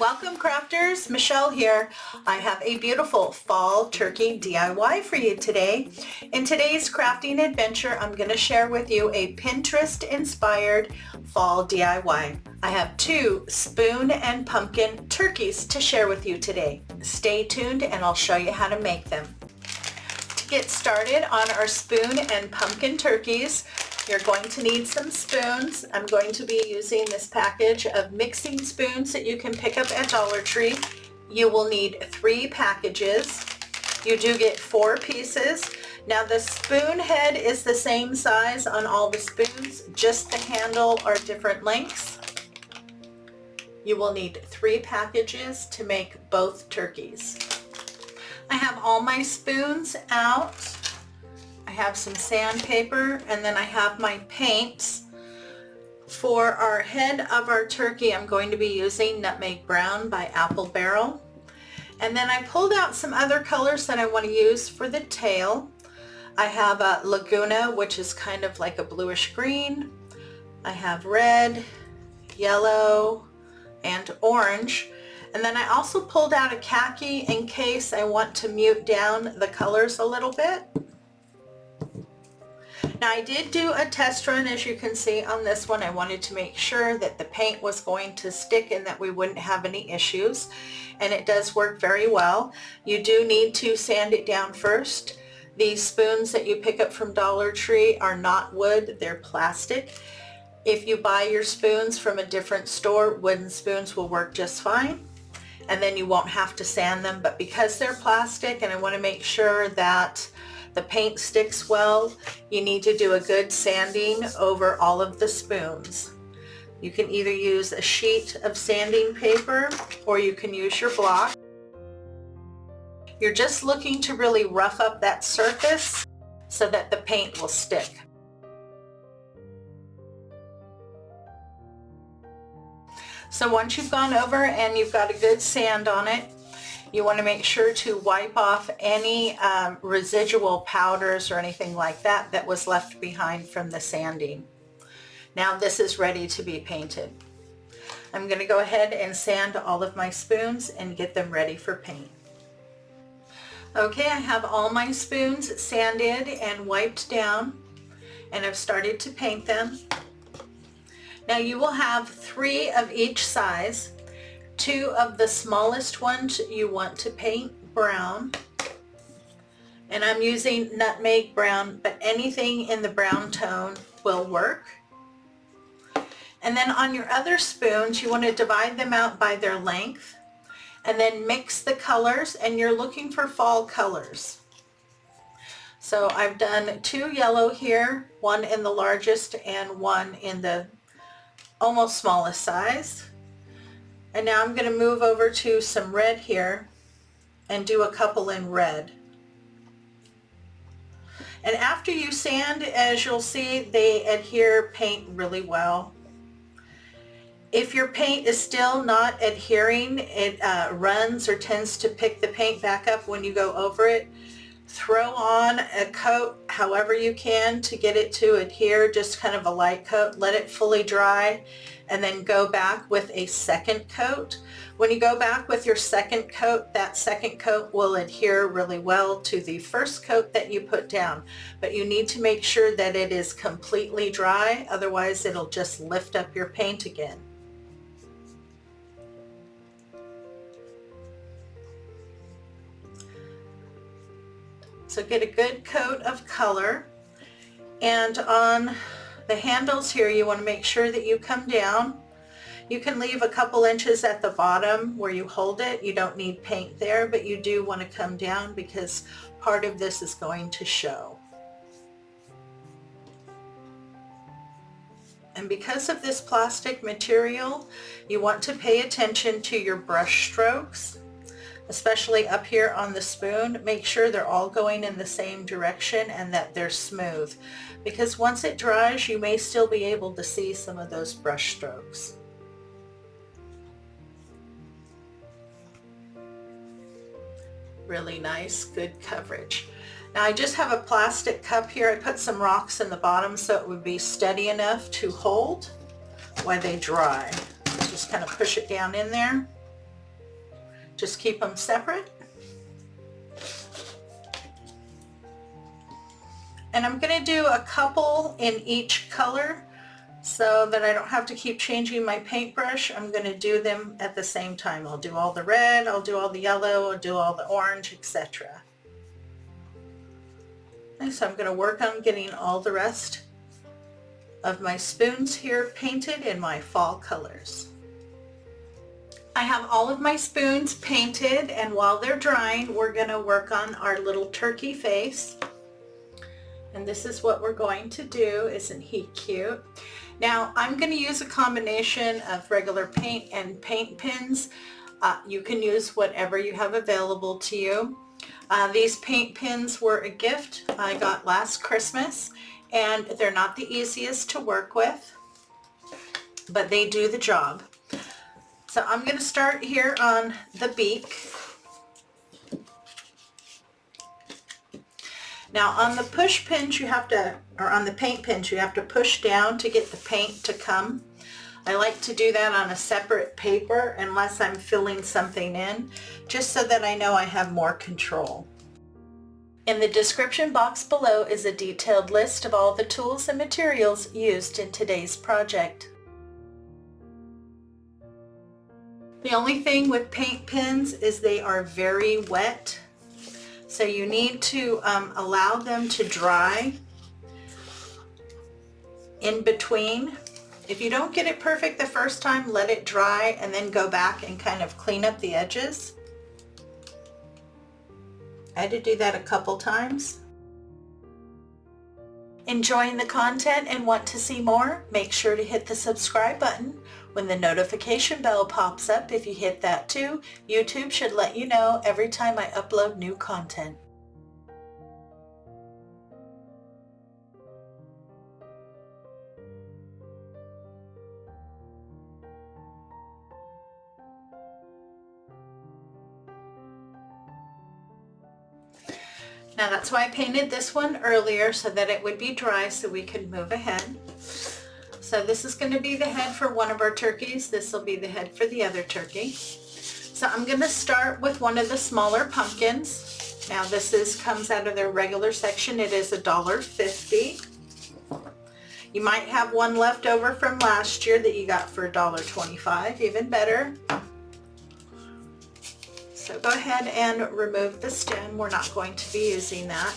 Welcome crafters, Michelle here. I have a beautiful fall turkey DIY for you today. In today's crafting adventure, I'm going to share with you a Pinterest inspired fall DIY. I have 2 spoon and pumpkin turkeys to share with you today. Stay tuned and I'll show you how to make them. To get started on our spoon and pumpkin turkeys, you're going to need some spoons. I'm going to be using this package of mixing spoons that you can pick up at Dollar Tree. You will need 3 packages. You do get 4 pieces. Now the spoon head is the same size on all the spoons, just the handle are different lengths. You will need 3 packages to make both turkeys. I have all my spoons out. I have some sandpaper, and then I have my paints. For our head of our turkey, I'm going to be using Nutmeg Brown by Apple Barrel. And then I pulled out some other colors that I want to use for the tail. I have a Laguna, which is kind of like a bluish green. I have red, yellow, and orange. And then I also pulled out a khaki in case I want to mute down the colors a little bit. Now I did do a test run, as you can see on this one. I wanted to make sure that the paint was going to stick and that we wouldn't have any issues, and it does work very well. You do need to sand it down first. These spoons that you pick up from Dollar Tree are not wood, they're plastic. If you buy your spoons from a different store, wooden spoons will work just fine, and then you won't have to sand them. But because they're plastic and I want to make sure that the paint sticks well, you need to do a good sanding over all of the spoons. You can either use a sheet of sanding paper or you can use your block. You're just looking to really rough up that surface so that the paint will stick. So once you've gone over and you've got a good sand on it, you want to make sure to wipe off any residual powders or anything like that that was left behind from the sanding. Now this is ready to be painted. I'm going to go ahead and sand all of my spoons and get them ready for paint. Okay, I have all my spoons sanded and wiped down, and I've started to paint them. Now you will have 3 of each size. 2 of the smallest ones you want to paint brown, and I'm using Nutmeg Brown, but anything in the brown tone will work. And then on your other spoons, you want to divide them out by their length and then mix the colors, and you're looking for fall colors. So I've done 2 yellow here, 1 in the largest and 1 in the almost smallest size. And now I'm going to move over to some red here and do a couple in red. And after you sand, as you'll see, they adhere paint really well. If your paint is still not adhering, it runs or tends to pick the paint back up when you go over it, throw on a coat however you can to get it to adhere, just kind of a light coat. Let it fully dry and then go back with a second coat. When you go back with your second coat, that second coat will adhere really well to the first coat that you put down. But you need to make sure that it is completely dry, otherwise it'll just lift up your paint again. So get a good coat of color, and on the handles here you want to make sure that you come down. You can leave a couple inches at the bottom where you hold it. You don't need paint there, but you do want to come down because part of this is going to show. And because of this plastic material, you want to pay attention to your brush strokes, especially up here on the spoon. Make sure they're all going in the same direction and that they're smooth, because once it dries you may still be able to see some of those brush strokes. Really nice, good coverage. Now I just have a plastic cup here. I put some rocks in the bottom so it would be steady enough to hold while they dry. Just kind of push it down in there. Just keep them separate. And I'm going to do a couple in each color so that I don't have to keep changing my paintbrush. I'm going to do them at the same time. I'll do all the red, I'll do all the yellow, I'll do all the orange, etc. And so I'm going to work on getting all the rest of my spoons here painted in my fall colors. I have all of my spoons painted, and while they're drying, we're going to work on our little turkey face. And this is what we're going to do. Isn't he cute? Now I'm going to use a combination of regular paint and paint pens. You can use whatever you have available to you. These paint pens were a gift I got last Christmas, and they're not the easiest to work with, but they do the job. So I'm going to start here on the beak. Now on the push pins you have to, or on the paint pins, you have to push down to get the paint to come. I like to do that on a separate paper unless I'm filling something in, just so that I know I have more control. In the description box below is a detailed list of all the tools and materials used in today's project. The only thing with paint pens is they are very wet, so you need to allow them to dry in between. If you don't get it perfect the first time, let it dry and then go back and kind of clean up the edges. I had to do that a couple times. Enjoying the content and want to see more? Make sure to hit the subscribe button. When the notification bell pops up, if you hit that too, YouTube should let you know every time I upload new content. Now that's why I painted this one earlier, so that it would be dry so we could move ahead. So this is going to be the head for one of our turkeys. This will be the head for the other turkey. So I'm going to start with one of the smaller pumpkins. Now this comes out of their regular section. It is $1.50. You might have one left over from last year that you got for $1.25, even better. So go ahead and remove the stem. We're not going to be using that.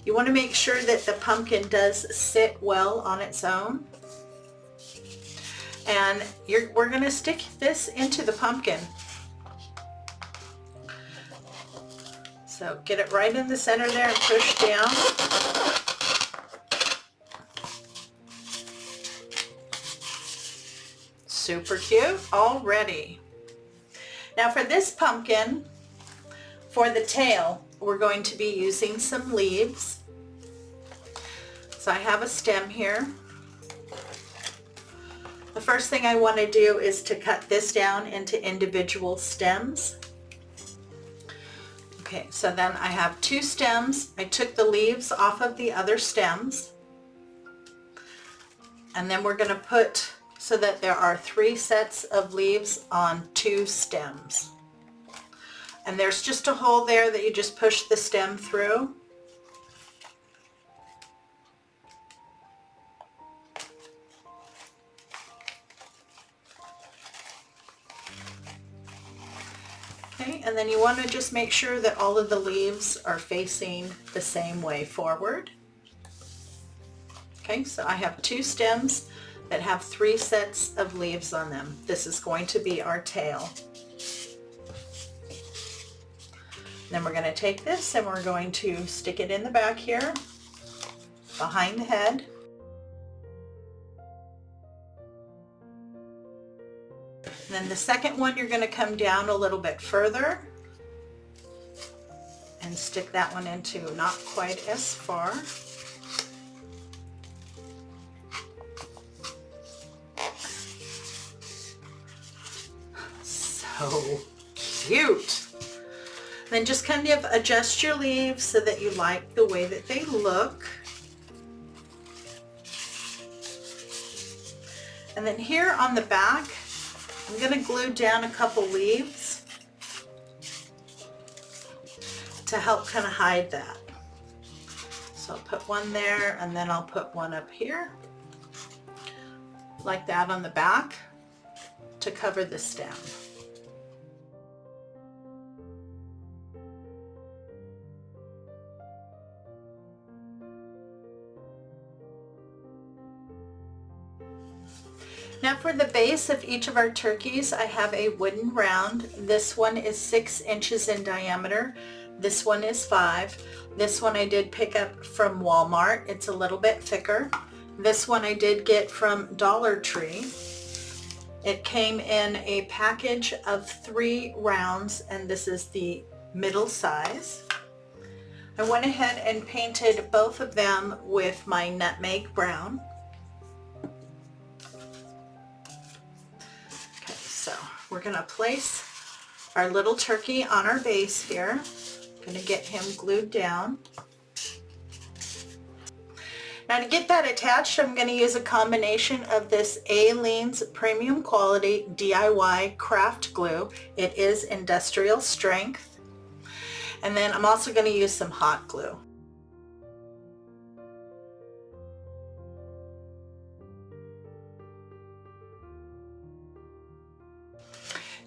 You want to make sure that the pumpkin does sit well on its own. And we're going to stick this into the pumpkin. So get it right in the center there and push down. Super cute already. Now for this pumpkin, for the tail, we're going to be using some leaves. So I have a stem here. The first thing I want to do is to cut this down into individual stems. Okay, so then I have two stems. I took the leaves off of the other stems. And then we're going to put so that there are 3 sets of leaves on 2 stems. And there's just a hole there that you just push the stem through. Okay, and then you want to just make sure that all of the leaves are facing the same way forward. Okay, so I have 2 stems that have 3 sets of leaves on them. This is going to be our tail. Then we're going to take this and we're going to stick it in the back here, behind the head. And then the second one, you're going to come down a little bit further and stick that one into not quite as far. So cute. Then just kind of adjust your leaves so that you like the way that they look. And then here on the back, I'm going to glue down a couple leaves. to help kind of hide that. So I'll put one there, and then I'll put one up here, like that on the back, to cover the stem. Now for the base of each of our turkeys, I have a wooden round. This one is 6 inches in diameter. This one is 5. This one I did pick up from Walmart. It's a little bit thicker. This one I did get from Dollar Tree. It came in a package of 3 rounds, and this is the middle size. I went ahead and painted both of them with my nutmeg brown. Okay, so we're going to place our little turkey on our base here. I'm going to get him glued down. Now to get that attached, I'm going to use a combination of this Aleene's Premium Quality DIY Craft Glue. It is industrial strength. And then I'm also going to use some hot glue.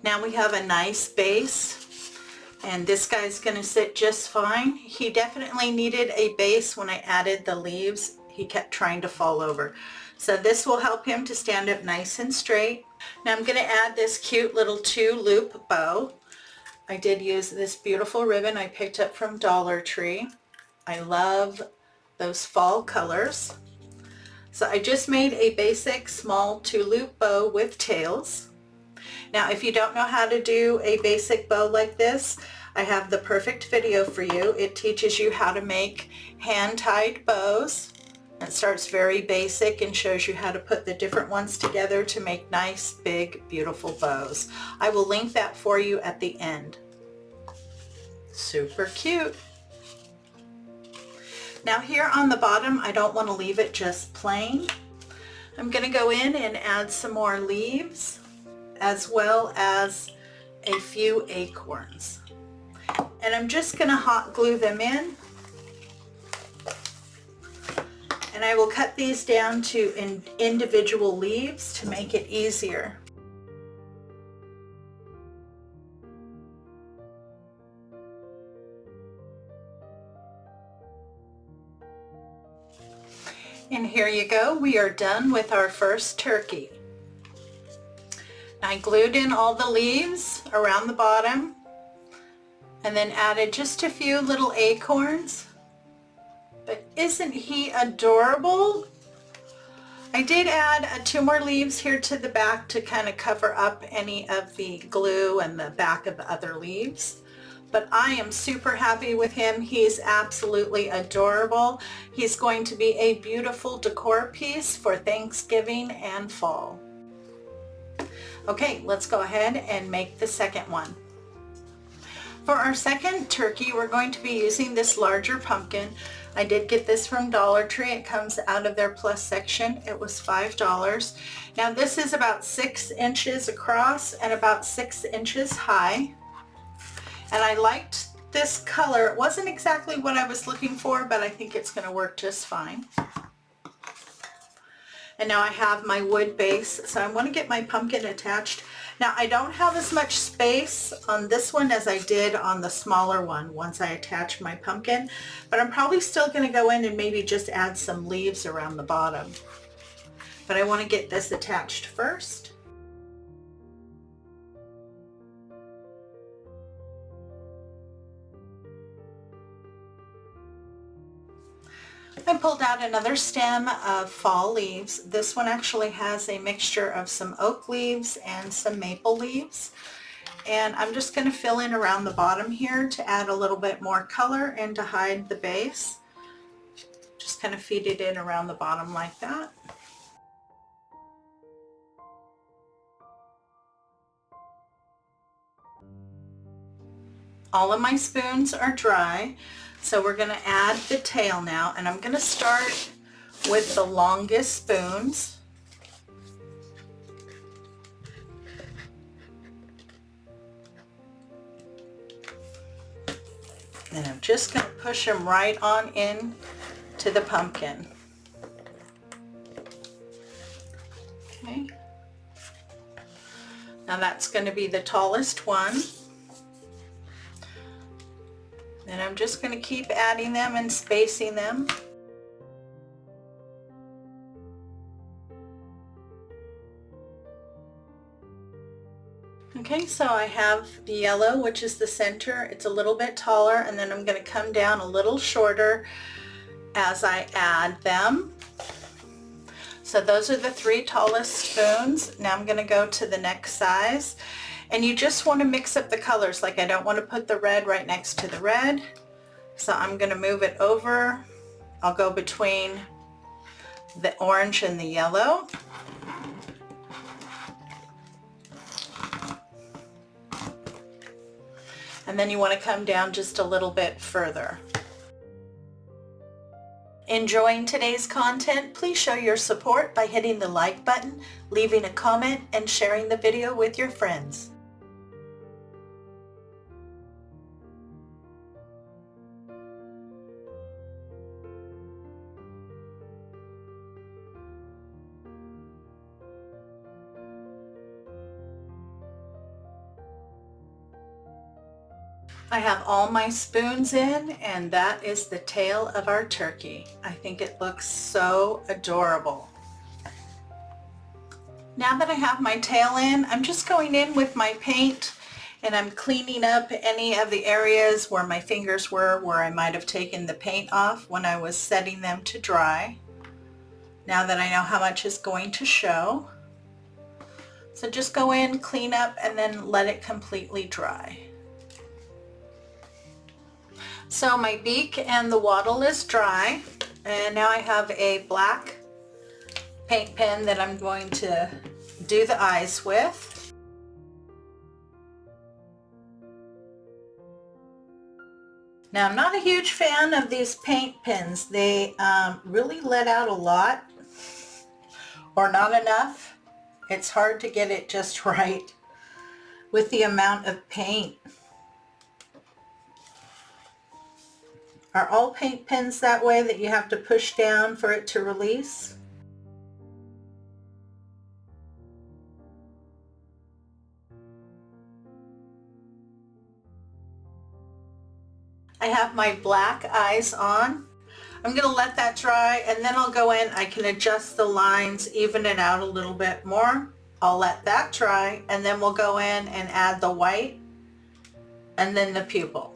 Now we have a nice base, and this guy's going to sit just fine. He definitely needed a base when I added the leaves. He kept trying to fall over. So this will help him to stand up nice and straight. Now I'm going to add this cute little 2-loop bow. I did use this beautiful ribbon I picked up from Dollar Tree. I love those fall colors. So I just made a basic small 2-loop bow with tails. Now if you don't know how to do a basic bow like this, I have the perfect video for you. It teaches you how to make hand-tied bows. It starts very basic and shows you how to put the different ones together to make nice, big, beautiful bows. I will link that for you at the end. Super cute. Now here on the bottom, I don't want to leave it just plain. I'm going to go in and add some more leaves, as well as a few acorns. And I'm just going to hot glue them in. And I will cut these down to individual leaves to make it easier. And here you go. We are done with our first turkey. I glued in all the leaves around the bottom and then added just a few little acorns. But isn't he adorable? I did add 2 more leaves here to the back to kind of cover up any of the glue and the back of the other leaves. But I am super happy with him. He's absolutely adorable. He's going to be a beautiful decor piece for Thanksgiving and fall. Okay, let's go ahead and make the second one. For our second turkey, we're going to be using this larger pumpkin. I did get this from Dollar Tree. It comes out of their plus section. It was $5. Now this is about 6 inches across and about 6 inches high. And I liked this color. It wasn't exactly what I was looking for, but I think it's going to work just fine. And now I have my wood base, so I want to get my pumpkin attached. Now I don't have as much space on this one as I did on the smaller one once I attach my pumpkin, but I'm probably still going to go in and maybe just add some leaves around the bottom. But I want to get this attached first. I pulled out another stem of fall leaves. This one actually has a mixture of some oak leaves and some maple leaves. And I'm just going to fill in around the bottom here to add a little bit more color and to hide the base. Just kind of feed it in around the bottom like that. All of my spoons are dry. So we're going to add the tail now, and I'm going to start with the longest spoons. And I'm just going to push them right on in to the pumpkin. Okay. Now that's going to be the tallest one. And I'm just going to keep adding them and spacing them. Okay, so I have the yellow, which is the center. It's a little bit taller, and then I'm going to come down a little shorter as I add them. So those are the 3 tallest spoons. Now I'm going to go to the next size. And you just want to mix up the colors. Like, I don't want to put the red right next to the red. So I'm going to move it over. I'll go between the orange and the yellow. And then you want to come down just a little bit further. Enjoying today's content? Please show your support by hitting the like button, leaving a comment, and sharing the video with your friends. I have all my spoons in, and that is the tail of our turkey. I think it looks so adorable. Now that I have my tail in, I'm just going in with my paint and I'm cleaning up any of the areas where my fingers were, where I might have taken the paint off when I was setting them to dry. Now that I know how much is going to show. So just go in, clean up, and then let it completely dry. So my beak and the wattle is dry, and now I have a black paint pen that I'm going to do the eyes with. Now, I'm not a huge fan of these paint pens. They really let out a lot, or not enough. It's hard to get it just right with the amount of paint. Are all paint pens that way, that you have to push down for it to release? I have my black eyes on. I'm going to let that dry, and then I'll go in. I can adjust the lines, even it out a little bit more. I'll let that dry, and then we'll go in and add the white and then the pupil.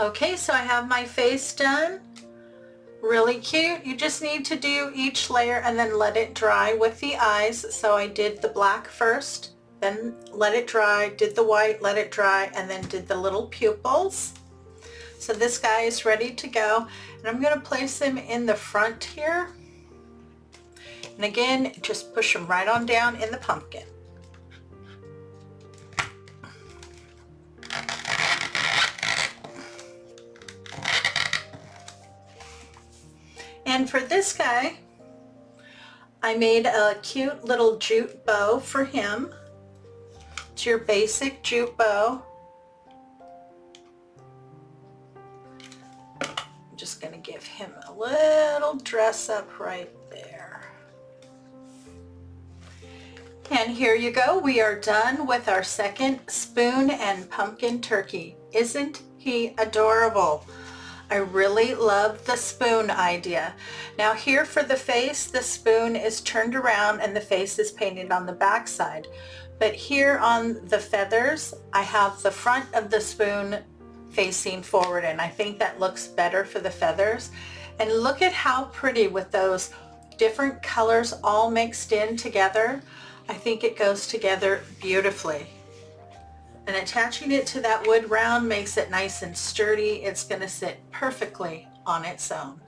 Okay, so I have my face done. Really cute. You just need to do each layer and then let it dry with the eyes. So I did the black first, then let it dry, did the white, let it dry, and then did the little pupils. So this guy is ready to go, and I'm going to place him in the front here. And again, just push him right on down in the pumpkin. And for this guy, I made a cute little jute bow for him. It's your basic jute bow. I'm just going to give him a little dress up right there. And here you go. We are done with our second spoon and pumpkin turkey. Isn't he adorable? I really love the spoon idea. Now here for the face, the spoon is turned around and the face is painted on the back side. But here on the feathers, I have the front of the spoon facing forward, and I think that looks better for the feathers. And look at how pretty with those different colors all mixed in together. I think it goes together beautifully. And attaching it to that wood round makes it nice and sturdy. It's going to sit perfectly on its own.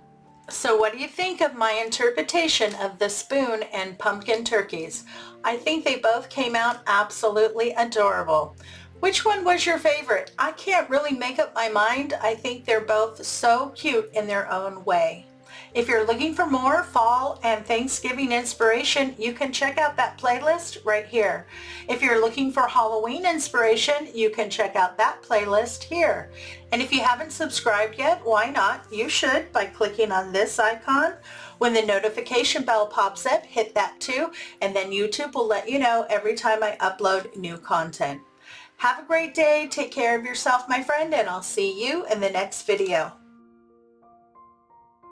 So what do you think of my interpretation of the spoon and pumpkin turkeys? I think they both came out absolutely adorable. Which one was your favorite? I can't really make up my mind. I think they're both so cute in their own way. If you're looking for more fall and Thanksgiving inspiration, you can check out that playlist right here. If you're looking for Halloween inspiration, you can check out that playlist here. And if you haven't subscribed yet, why not? You should by clicking on this icon. When the notification bell pops up, hit that too, and then YouTube will let you know every time I upload new content. Have a great day. Take care of yourself, my friend, and I'll see you in the next video.